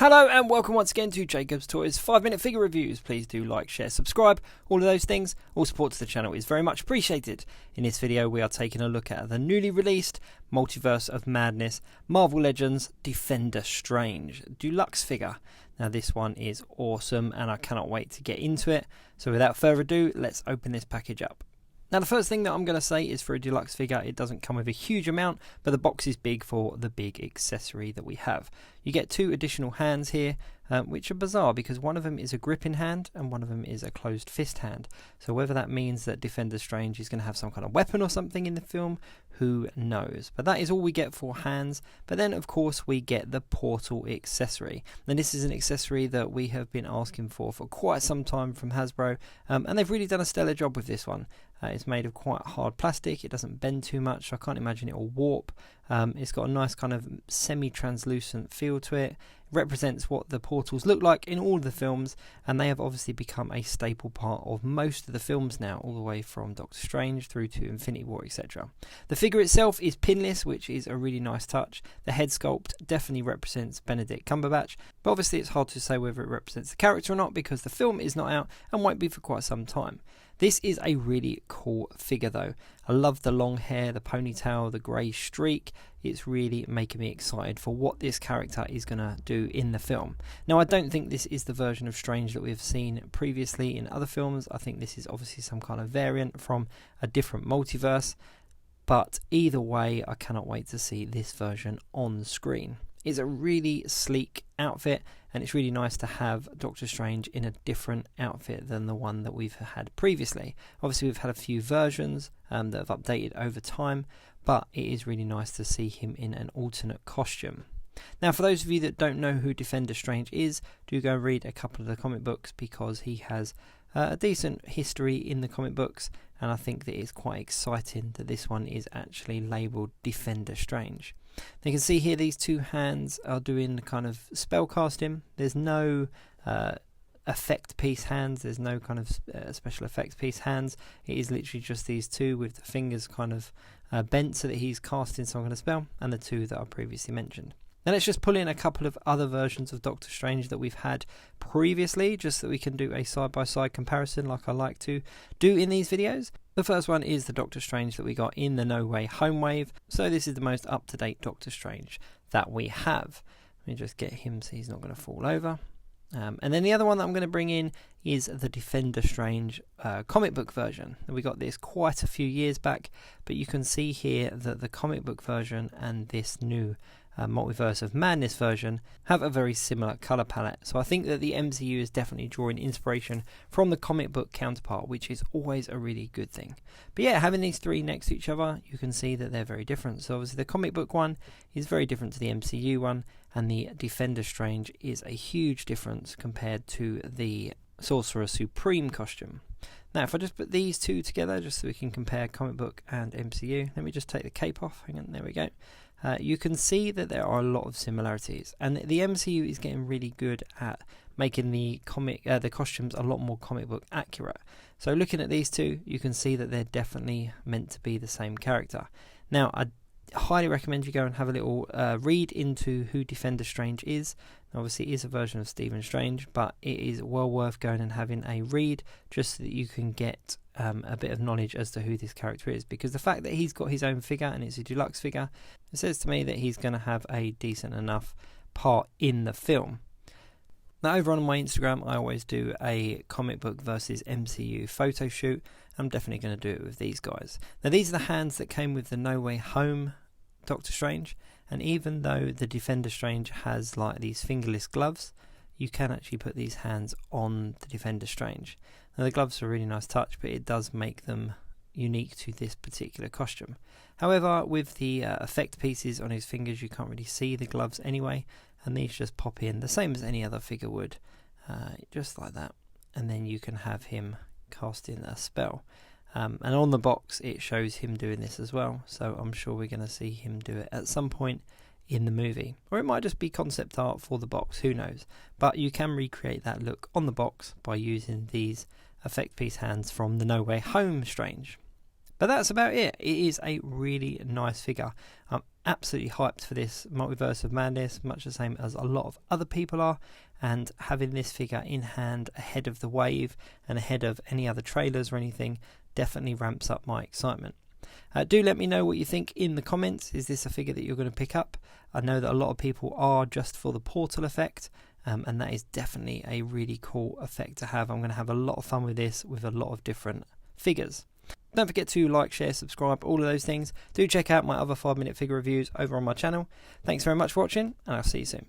Hello and welcome once again to Jacob's Toys 5-minute figure reviews. Please do like, share, subscribe, all of those things. All support to the channel is very much appreciated. In this video we are taking a look at the newly released Multiverse of Madness Marvel Legends Defender Strange deluxe figure. Now this one is awesome and I cannot wait to get into it. So without further ado, let's open this package up. Now the first thing that I'm going to say is for a deluxe figure it doesn't come with a huge amount, but the box is big for the big accessory that we have. You get two additional hands here, which are bizarre because one of them is a gripping hand and one of them is a closed fist hand. So whether that means that Defender Strange is going to have some kind of weapon or something in the film, who knows. But that is all we get for hands. But then of course we get the portal accessory. And this is an accessory that we have been asking for quite some time from Hasbro, and they've really done a stellar job with this one. It's made of quite hard plastic, it doesn't bend too much, so I can't imagine it will warp. It's got a nice kind of semi-translucent feel to it. It represents what the portals look like in all of the films, and they have obviously become a staple part of most of the films now, all the way from Doctor Strange through to Infinity War, etc. The figure itself is pinless, which is a really nice touch. The head sculpt definitely represents Benedict Cumberbatch, but obviously it's hard to say whether it represents the character or not because the film is not out and won't be for quite some time. This is a really cool figure though. I love the long hair, the ponytail, the grey streak. It's really making me excited for what this character is going to do in the film. Now I don't think this is the version of Strange that we've seen previously in other films. I think this is obviously some kind of variant from a different multiverse. But either way, I cannot wait to see this version on screen. It's a really sleek outfit and it's really nice to have Doctor Strange in a different outfit than the one that we've had previously. Obviously we've had a few versions that have updated over time, but it is really nice to see him in an alternate costume. Now for those of you that don't know who Defender Strange is, do go and read a couple of the comic books because he has a decent history in the comic books, and I think that it's quite exciting that this one is actually labelled Defender Strange. You can see here these two hands are doing kind of spell casting. There's no effect piece hands, there's no kind of special effects piece hands. It is literally just these two with the fingers kind of bent so that he's casting some kind of spell, and the two that I previously mentioned. Now let's just pull in a couple of other versions of Doctor Strange that we've had previously, just so we can do a side-by-side comparison like I like to do in these videos. The first one is the Doctor Strange that we got in the No Way Home wave. So this is the most up-to-date Doctor Strange that we have. Let me just get him so he's not going to fall over. And then the other one that I'm going to bring in is the Defender Strange comic book version. We got this quite a few years back, but you can see here that the comic book version and this new Multiverse of Madness version have a very similar colour palette. So I think that the MCU is definitely drawing inspiration from the comic book counterpart, which is always a really good thing. But yeah, having these three next to each other, you can see that they're very different. So obviously the comic book one is very different to the MCU one, and the Defender Strange is a huge difference compared to the Sorcerer Supreme costume. Now if I just put these two together just so we can compare comic book and MCU, let me just take the cape off. Hang on, there we go. You can see that there are a lot of similarities, and the MCU is getting really good at making the costumes a lot more comic book accurate. So looking at these two, you can see that they're definitely meant to be the same character. Now I highly recommend you go and have a little read into who Defender Strange is. Obviously it is a version of Stephen Strange, but it is well worth going and having a read just so that you can get a bit of knowledge as to who this character is, because the fact that he's got his own figure and it's a deluxe figure, it says to me that he's going to have a decent enough part in the film. Now over on my Instagram I always do a comic book versus MCU photo shoot. I'm definitely going to do it with these guys. Now these are the hands that came with the No Way Home Doctor Strange, and even though the Defender Strange has like these fingerless gloves, you can actually put these hands on the Defender Strange. Now the gloves are a really nice touch, but it does make them unique to this particular costume. However, with the effect pieces on his fingers, you can't really see the gloves anyway, and these just pop in the same as any other figure would, just like that, and then you can have him casting a spell. And on the box it shows him doing this as well, so I'm sure we're going to see him do it at some point in the movie, or it might just be concept art for the box, who knows. But you can recreate that look on the box by using these effect piece hands from the No Way Home Strange. But that's about it. It is a really nice figure. I'm absolutely hyped for this Multiverse of Madness, much the same as a lot of other people are, and having this figure in hand ahead of the wave and ahead of any other trailers or anything definitely ramps up my excitement. Do let me know what you think in the comments. Is this a figure that you're going to pick up? I know that a lot of people are just for the portal effect, and that is definitely a really cool effect to have. I'm going to have a lot of fun with this with a lot of different figures. Don't forget to like, share, subscribe, all of those things. Do check out my other 5-minute figure reviews over on my channel. Thanks very much for watching, and I'll see you soon.